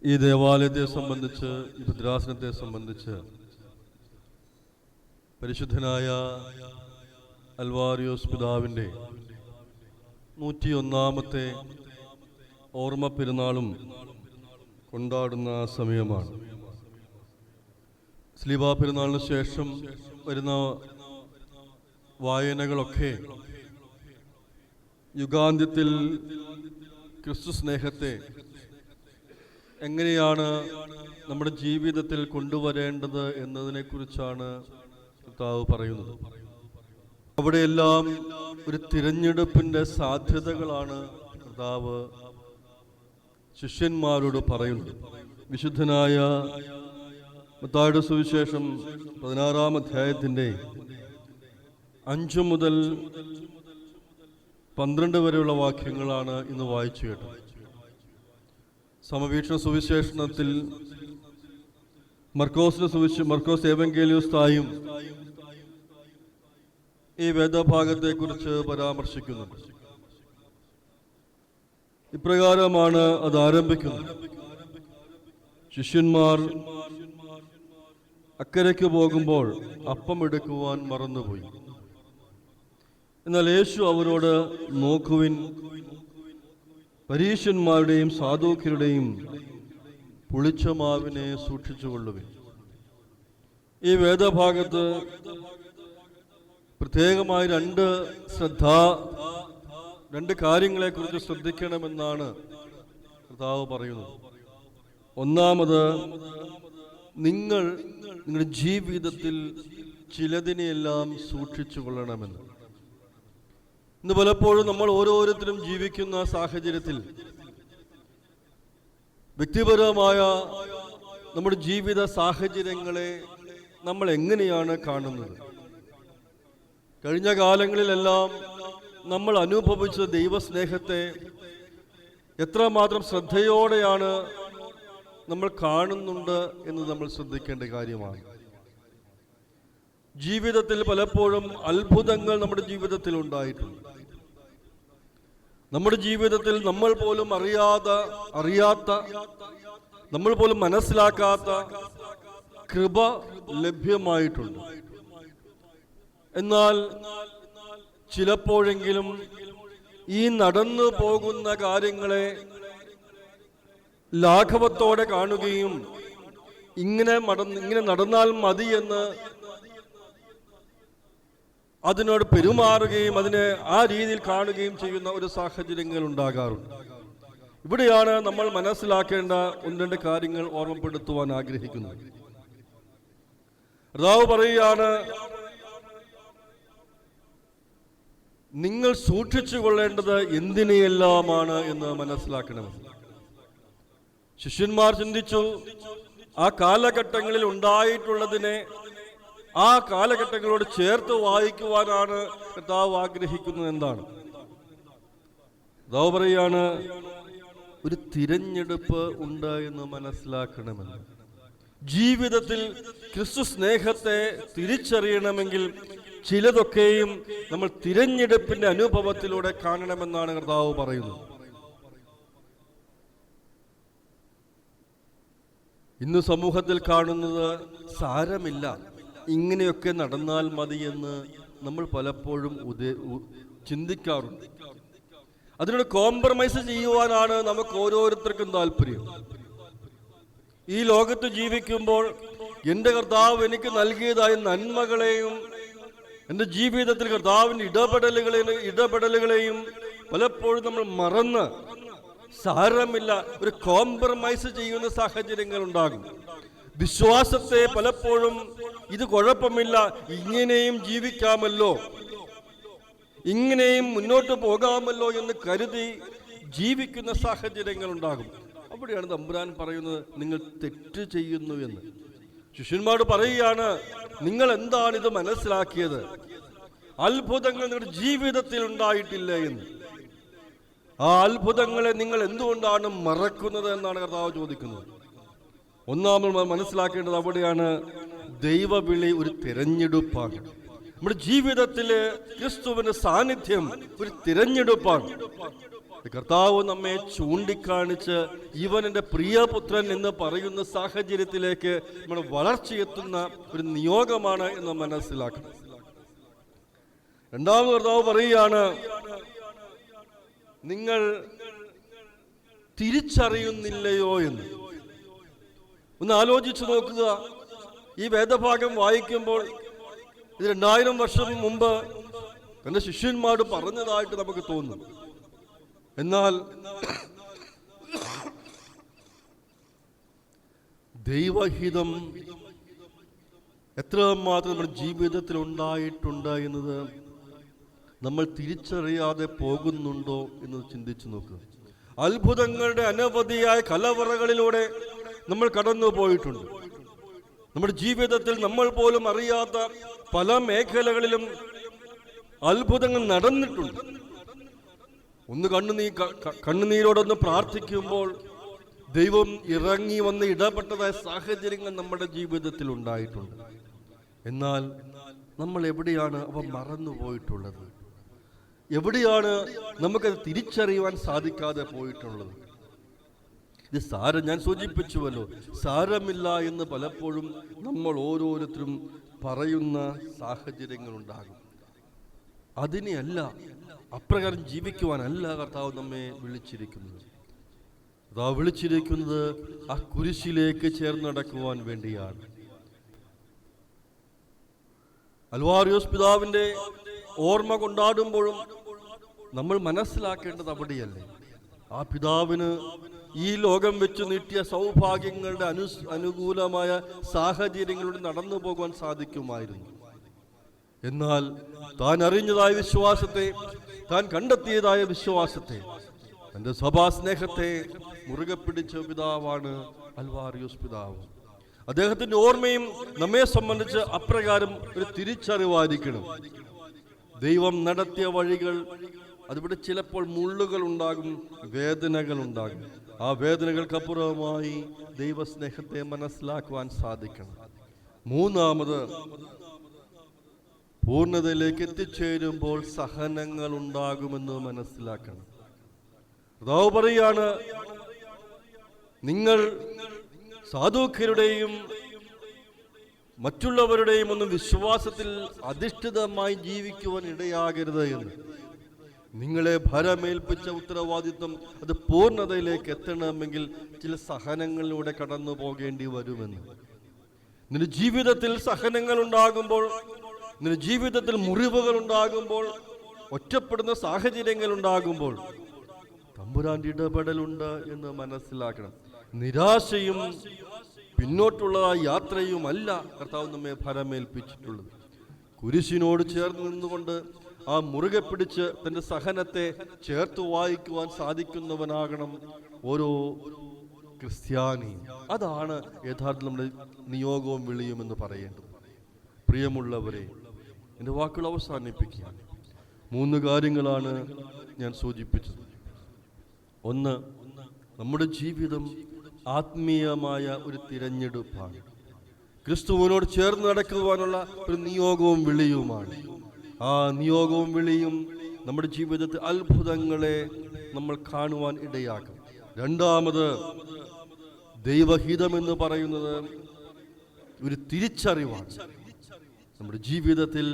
ഈ ദേവാലയത്തെ സംബന്ധിച്ച്, ഈ ഭദ്രാസനത്തെ സംബന്ധിച്ച് പരിശുദ്ധനായ അൽവാരിയോസ് പിതാവിൻ്റെ 101-ാമത്തെ ഓർമ്മ പെരുന്നാളും കൊണ്ടാടുന്ന സമയമാണ്. സ്ലീബാ പെരുന്നാളിന് ശേഷം വരുന്ന വായനകളൊക്കെ യുഗാന്ത്യത്തിൽ ക്രിസ്തു സ്നേഹത്തെ എങ്ങനെയാണ് നമ്മുടെ ജീവിതത്തിൽ കൊണ്ടുവരേണ്ടത് എന്നതിനെക്കുറിച്ചാണ് കർത്താവ് പറയുന്നത്. അവിടെയെല്ലാം ഒരു തിരഞ്ഞെടുപ്പിൻ്റെ സാധ്യതകളാണ് കർത്താവ് ശിഷ്യന്മാരോട് പറയുന്നത്. വിശുദ്ധനായ മത്തായിയുടെ സുവിശേഷം 16-ാം അധ്യായത്തിൻ്റെ 5 മുതൽ 12 വരെയുള്ള വാക്യങ്ങളാണ് ഇന്ന് വായിച്ചു കേട്ടത്. സമവീക്ഷണ സുവിശേഷണത്തിൽ മർക്കോസ് ഏവങ്കേലിയോസ്തായും ഈ വേദഭാഗത്തെക്കുറിച്ച് പരാമർശിക്കുന്നുണ്ട്. ഇപ്രകാരമാണ് അത് ആരംഭിക്കുന്നത്. ശിഷ്യന്മാർ അക്കരയ്ക്ക് പോകുമ്പോൾ അപ്പം എടുക്കുവാൻ മറന്നുപോയി. എന്നാൽ യേശു അവരോട്, നോക്കുവിൻ, പരീശന്മാരുടെയും സാദൂക്യരുടെയും പുളിച്ച മാവിനെ സൂക്ഷിച്ചുകൊള്ളുവിൻ. ഈ വേദഭാഗത്ത് പ്രത്യേകമായി രണ്ട് കാര്യങ്ങളെക്കുറിച്ച് ശ്രദ്ധിക്കണമെന്നാണ് കർത്താവ് പറയുന്നത്. ഒന്നാമത്, നിങ്ങളുടെ ജീവിതത്തിൽ ചിലതിനെയെല്ലാം സൂക്ഷിച്ചു കൊള്ളണമെന്ന്. ഇന്ന് പലപ്പോഴും നമ്മൾ ഓരോരുത്തരും ജീവിക്കുന്ന സാഹചര്യത്തിൽ വ്യക്തിപരമായ നമ്മുടെ ജീവിത സാഹചര്യങ്ങളെ നമ്മൾ എങ്ങനെയാണ് കാണുന്നത്? കഴിഞ്ഞ കാലങ്ങളിലെല്ലാം നമ്മൾ അനുഭവിച്ച ദൈവസ്നേഹത്തെ എത്രമാത്രം ശ്രദ്ധയോടെയാണ് നമ്മൾ കാണുന്നുണ്ട് എന്ന് നമ്മൾ ശ്രദ്ധിക്കേണ്ട കാര്യമാണ്. ജീവിതത്തിൽ പലപ്പോഴും അത്ഭുതങ്ങൾ നമ്മുടെ ജീവിതത്തിൽ ഉണ്ടായിട്ടുണ്ട്. നമ്മുടെ ജീവിതത്തിൽ നമ്മൾ പോലും അറിയാത്ത നമ്മൾ പോലും മനസ്സിലാക്കാത്ത കൃപ ലഭ്യമായിട്ടുണ്ട്. എന്നാൽ ചിലപ്പോഴെങ്കിലും ഈ നടന്നു പോകുന്ന കാര്യങ്ങളെ ലാഘവത്തോടെ കാണുകയും ഇങ്ങനെ നടന്നാൽ മതി എന്ന് അതിനോട് പെരുമാറുകയും അതിനെ ആ രീതിയിൽ കാണുകയും ചെയ്യുന്ന ഒരു സാഹചര്യങ്ങൾ ഉണ്ടാകാറുണ്ട്. ഇവിടെയാണ് നമ്മൾ മനസ്സിലാക്കേണ്ട 1-2 കാര്യങ്ങൾ ഓർമ്മപ്പെടുത്തുവാൻ ആഗ്രഹിക്കുന്നത്. കർത്താവ് പറയുകയാണ്, നിങ്ങൾ സൂക്ഷിച്ചു കൊള്ളേണ്ടത് എന്തിനെയെല്ലാമാണ് എന്ന് മനസ്സിലാക്കണമെന്ന്. ശിഷ്യന്മാർ ചിന്തിച്ചു, ആ കാലഘട്ടങ്ങളിൽ ഉണ്ടായിട്ടുള്ളതിനെ ആ കാലഘട്ടങ്ങളോട് ചേർത്ത് വായിക്കുവാനാണ് കർത്താവ് ആഗ്രഹിക്കുന്നത്. എന്താണ് കർത്താവ് പറയാണ്? ഒരു തിരഞ്ഞെടുപ്പ് ഉണ്ട് എന്ന് മനസ്സിലാക്കണമെന്ന്. ജീവിതത്തിൽ ക്രിസ്തു സ്നേഹത്തെ തിരിച്ചറിയണമെങ്കിൽ ചിലതൊക്കെയും നമ്മൾ തിരഞ്ഞെടുപ്പിന്റെ അനുഭവത്തിലൂടെ കാണണമെന്നാണ് കർത്താവ് പറയുന്നത്. ഇന്ന് സമൂഹത്തിൽ കാണുന്നത്, സാരമില്ല, ഇങ്ങനെയൊക്കെ നടന്നാൽ മതി എന്ന് നമ്മൾ പലപ്പോഴും ചിന്തിക്കാറുണ്ട്. അതിനോട് കോംപ്രമൈസ് ചെയ്യുവാനാണ് നമുക്ക് ഓരോരുത്തർക്കും താല്പര്യം. ഈ ലോകത്ത് ജീവിക്കുമ്പോൾ എൻ്റെ കർത്താവ് എനിക്ക് നൽകിയതായ നന്മകളെയും എൻ്റെ ജീവിതത്തിൽ കർത്താവിൻ്റെ ഇടപെടലുകളെയും പലപ്പോഴും നമ്മൾ മറന്ന് സാരമില്ല, ഒരു കോംപ്രമൈസ് ചെയ്യുന്ന സാഹചര്യങ്ങൾ ഉണ്ടാകും. വിശ്വാസത്തെ പലപ്പോഴും ഇത് കുഴപ്പമില്ല, ഇങ്ങനെയും ജീവിക്കാമല്ലോ, ഇങ്ങനെയും മുന്നോട്ട് പോകാമല്ലോ എന്ന് കരുതി ജീവിക്കുന്ന സാഹചര്യങ്ങൾ ഉണ്ടാകും. അവിടെയാണ് തമ്പുരാൻ പറയുന്നത്, നിങ്ങൾ തെറ്റ് ചെയ്യുന്നു എന്ന്. ശിഷ്യന്മാരോട് പറയുകയാണ്, നിങ്ങൾ എന്താണ് ഇത് മനസ്സിലാക്കിയത്? അത്ഭുതങ്ങൾ നിങ്ങളുടെ ജീവിതത്തിൽ ഉണ്ടായിട്ടില്ല എന്ന്. ആ അത്ഭുതങ്ങളെ നിങ്ങൾ എന്തുകൊണ്ടാണ് മറക്കുന്നത് എന്നാണ് കർത്താവ് ചോദിക്കുന്നത്. ഒന്നാമത് മനസ്സിലാക്കേണ്ടത് അവിടെയാണ്, ദൈവവിളി ഒരു തിരഞ്ഞെടുപ്പാണ്. നമ്മുടെ ജീവിതത്തിലെ ക്രിസ്തുവിന്റെ സാന്നിധ്യം ഒരു തിരഞ്ഞെടുപ്പാണ്. കർത്താവ് നമ്മെ ചൂണ്ടിക്കാണിച്ച് ഇവൻ എൻ്റെ പ്രിയപുത്രൻ എന്ന് പറയുന്ന സാഹചര്യത്തിലേക്ക് നമ്മൾ വളർച്ചയെത്തുന്ന ഒരു നിയോഗമാണ് എന്ന് മനസ്സിലാക്കണം. രണ്ടാമത് കർത്താവ് പറയുകയാണ്, നിങ്ങൾ തിരിച്ചറിയുന്നില്ലയോ എന്ന്. ഒന്ന് ആലോചിച്ചു നോക്കുക. ഈ വേദഭാഗം വായിക്കുമ്പോൾ ഇത് 2000 വർഷം മുമ്പ് തന്റെ ശിഷ്യന്മാരോട് പറഞ്ഞതായിട്ട് നമുക്ക് തോന്നും. എന്നാൽ ദൈവഹിതം എത്രമാത്രം നമ്മുടെ ജീവിതത്തിൽ ഉണ്ടായിട്ടുണ്ട് എന്നത് നമ്മൾ തിരിച്ചറിയാതെ പോകുന്നുണ്ടോ എന്ന് ചിന്തിച്ചു നോക്കുക. അത്ഭുതങ്ങളുടെ അനവധിയായ കലവറകളിലൂടെ നമ്മൾ കടന്നു പോയിട്ടുണ്ട്. നമ്മുടെ ജീവിതത്തിൽ നമ്മൾ പോലും അറിയാത്ത പല മേഖലകളിലും അത്ഭുതങ്ങൾ നടന്നിട്ടുണ്ട്. ഒന്ന് കണ്ണുനീരോടൊന്ന് പ്രാർത്ഥിക്കുമ്പോൾ ദൈവം ഇറങ്ങി വന്ന് ഇടപെട്ടതായ സാഹചര്യങ്ങൾ നമ്മുടെ ജീവിതത്തിൽ ഉണ്ടായിട്ടുണ്ട്. എന്നാൽ നമ്മൾ എവിടെയാണ് അവ മറന്നുപോയിട്ടുള്ളത്? എവിടെയാണ് നമുക്കത് തിരിച്ചറിയുവാൻ സാധിക്കാതെ പോയിട്ടുള്ളത്? ഇത് ഞാൻ സൂചിപ്പിച്ചുവല്ലോ, സാരമില്ല എന്ന് പലപ്പോഴും നമ്മൾ ഓരോരുത്തരും പറയുന്ന സാഹചര്യങ്ങൾ ഉണ്ടാകും. അതിനെയല്ല, അപ്രകാരം ജീവിക്കുവാനല്ല കർത്താവ് നമ്മെ വിളിച്ചിരിക്കുന്നത്. കർത്താവ് വിളിച്ചിരിക്കുന്നത് ആ കുരിശിലേക്ക് ചേർന്ന് നടക്കുവാൻ വേണ്ടിയാണ്. അൽവാരിയോസ് പിതാവിന്റെ ഓർമ്മ കൊണ്ടാടുമ്പോഴും നമ്മൾ മനസ്സിലാക്കേണ്ടത് അവിടെയല്ലേ, ആ പിതാവിന് ഈ ലോകം വെച്ച് നീട്ടിയ സൗഭാഗ്യങ്ങളുടെ അനുകൂലമായ സാഹചര്യങ്ങളിലൂടെ നടന്നു പോകാൻ സാധിക്കുമായിരുന്നു. എന്നാൽ താൻ അറിഞ്ഞതായ വിശ്വാസത്തെ, താൻ കണ്ടെത്തിയതായ വിശ്വാസത്തെ, തന്റെ സഭാസ്നേഹത്തെ മുറുകെ പിടിച്ച പിതാവാണ് അൽവാരിയോസ് പിതാവ്. അദ്ദേഹത്തിന്റെ ഓർമ്മയും നമ്മെ സംബന്ധിച്ച് അപ്രകാരം ഒരു തിരിച്ചറിവായിരിക്കണം. ദൈവം നടത്തിയ വഴികൾ, അതിവിടെ ചിലപ്പോൾ മുള്ളുകൾ ഉണ്ടാകും, വേദനകൾ ഉണ്ടാകും. ആ വേദനകൾക്കപ്പുറമായി ദൈവസ്നേഹത്തെ മനസ്സിലാക്കുവാൻ സാധിക്കണം. മൂന്നാമത്, പൂർണ്ണതയിലേക്ക് എത്തിച്ചേരുമ്പോൾ സഹനങ്ങൾ ഉണ്ടാകുമെന്ന് മനസ്സിലാക്കണം. കർത്താവ് പറയാണ്, നിങ്ങൾ സാധുക്യരുടെയും മറ്റുള്ളവരുടെയും ഒന്നും വിശ്വാസത്തിൽ അധിഷ്ഠിതമായി ജീവിക്കുവാൻ ഇടയാകരുത് എന്ന്. നിങ്ങളെ ഭരമേൽപ്പിച്ച ഉത്തരവാദിത്വം അത് പൂർണ്ണതയിലേക്ക് എത്തണമെങ്കിൽ ചില സഹനങ്ങളിലൂടെ കടന്നു പോകേണ്ടി വരുമെന്ന്. നിന്റെ ജീവിതത്തിൽ സഹനങ്ങൾ ഉണ്ടാകുമ്പോൾ, നിന്റെ ജീവിതത്തിൽ മുറിവുകൾ ഉണ്ടാകുമ്പോൾ, ഒറ്റപ്പെടുന്ന സാഹചര്യങ്ങൾ ഉണ്ടാകുമ്പോൾ തമ്പുരാന്റെ ഇടപെടലുണ്ട് എന്ന് മനസ്സിലാക്കണം. നിരാശയും പിന്നോട്ടുള്ള യാത്രയുമല്ല കർത്താവ് നമ്മെ ഭരമേൽപ്പിച്ചിട്ടുള്ളത്. കുരിശിനോട് ചേർന്ന് നിന്നുകൊണ്ട് ആ മുറുകെ പിടിച്ച് തന്റെ സഹനത്തെ ചേർത്ത് വായിക്കുവാൻ സാധിക്കുന്നവനാകണം ഓരോ ക്രിസ്ത്യാനിയും. അതാണ് യഥാർത്ഥത്തിൽ നമ്മുടെ നിയോഗവും വിളിയും എന്ന് പറയേണ്ടത്. പ്രിയമുള്ളവരെ, എൻ്റെ വാക്കുകൾ അവസാനിപ്പിക്കുകയാണ്. 3 കാര്യങ്ങളാണ് ഞാൻ സൂചിപ്പിച്ചത്. ഒന്ന്, നമ്മുടെ ജീവിതം ആത്മീയമായ ഒരു തിരഞ്ഞെടുപ്പാണ്. ക്രിസ്തുവിനോട് ചേർന്ന് നടക്കുവാനുള്ള ഒരു നിയോഗവും വിളിയുമാണ്. ആ നിയോഗവും വിളിയും നമ്മുടെ ജീവിതത്തിൽ അത്ഭുതങ്ങളെ നമ്മൾ കാണുവാൻ ഇടയാക്കും. രണ്ടാമത്, ദൈവഹിതം എന്ന് പറയുന്നത് ഒരു തിരിച്ചറിവാണ്. നമ്മുടെ ജീവിതത്തിൽ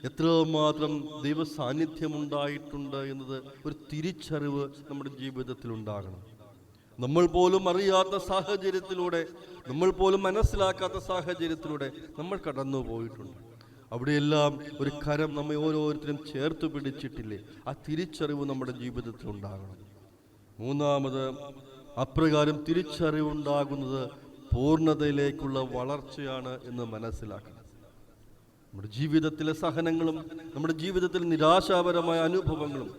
എത്രമാത്രം ദൈവ സാന്നിധ്യം ഉണ്ടായിട്ടുണ്ട് എന്നത് ഒരു തിരിച്ചറിവ് നമ്മുടെ ജീവിതത്തിൽ ഉണ്ടാകണം. നമ്മൾ പോലും അറിയാത്ത സാഹചര്യത്തിലൂടെ, നമ്മൾ പോലും മനസ്സിലാക്കാത്ത സാഹചര്യത്തിലൂടെ നമ്മൾ കടന്നു പോയിട്ടുണ്ട്. അവിടെയെല്ലാം ഒരു കരം നമ്മെ ഓരോരുത്തരും ചേർത്ത് പിടിച്ചിട്ടില്ലേ? ആ തിരിച്ചറിവ് നമ്മുടെ ജീവിതത്തിൽ ഉണ്ടാകണം. മൂന്നാമത്, അപ്രകാരം തിരിച്ചറിവുണ്ടാകുന്നത് പൂർണ്ണതയിലേക്കുള്ള വളർച്ചയാണ് എന്ന് മനസ്സിലാക്കണം. നമ്മുടെ ജീവിതത്തിലെ സഹനങ്ങളും നമ്മുടെ ജീവിതത്തിൽ നിരാശാപരമായ അനുഭവങ്ങളും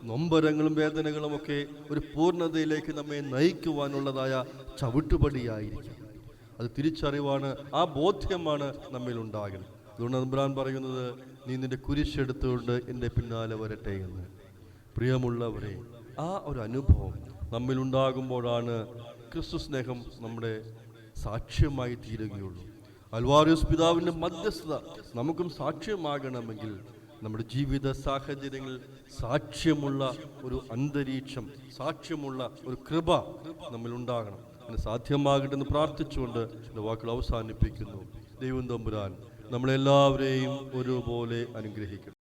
നൊമ്പരങ്ങളും വേദനകളും ഒക്കെ ഒരു പൂർണ്ണതയിലേക്ക് നമ്മെ നയിക്കുവാനുള്ളതായ ചവിട്ടുപടിയായിരിക്കും. അത് തിരിച്ചറിവാണ്, ആ ബോധ്യമാണ് നമ്മിൽ ഉണ്ടാകുന്നത്. അതുകൊണ്ട് തമ്പുരാൻ പറയുന്നത്, നീ നിന്റെ കുരിശെടുത്തുകൊണ്ട് എൻ്റെ പിന്നാലെ വരട്ടെ എന്ന്. പ്രിയമുള്ളവരെ, ആ ഒരു അനുഭവം നമ്മിൽ ഉണ്ടാകുമ്പോഴാണ് ക്രിസ്തു സ്നേഹം നമ്മുടെ സാക്ഷ്യമായി തീരുകയുള്ളൂ. അൽവാരിയോസ് പിതാവിൻ്റെ മധ്യസ്ഥത നമുക്കും സാക്ഷ്യമാകണമെങ്കിൽ നമ്മുടെ ജീവിത സാഹചര്യങ്ങളിൽ സാക്ഷ്യമുള്ള ഒരു അന്തരീക്ഷം, സാക്ഷ്യമുള്ള ഒരു കൃപ നമ്മൾ ഉണ്ടാകണം. അങ്ങനെ സാധ്യമാകട്ടെ എന്ന് പ്രാർത്ഥിച്ചുകൊണ്ട് എൻ്റെ വാക്കുകൾ അവസാനിപ്പിക്കുന്നു. ദൈവം തമ്പുരാൻ നമ്മളെല്ലാവരെയും ഒരുപോലെ അനുഗ്രഹിക്കട്ടെ.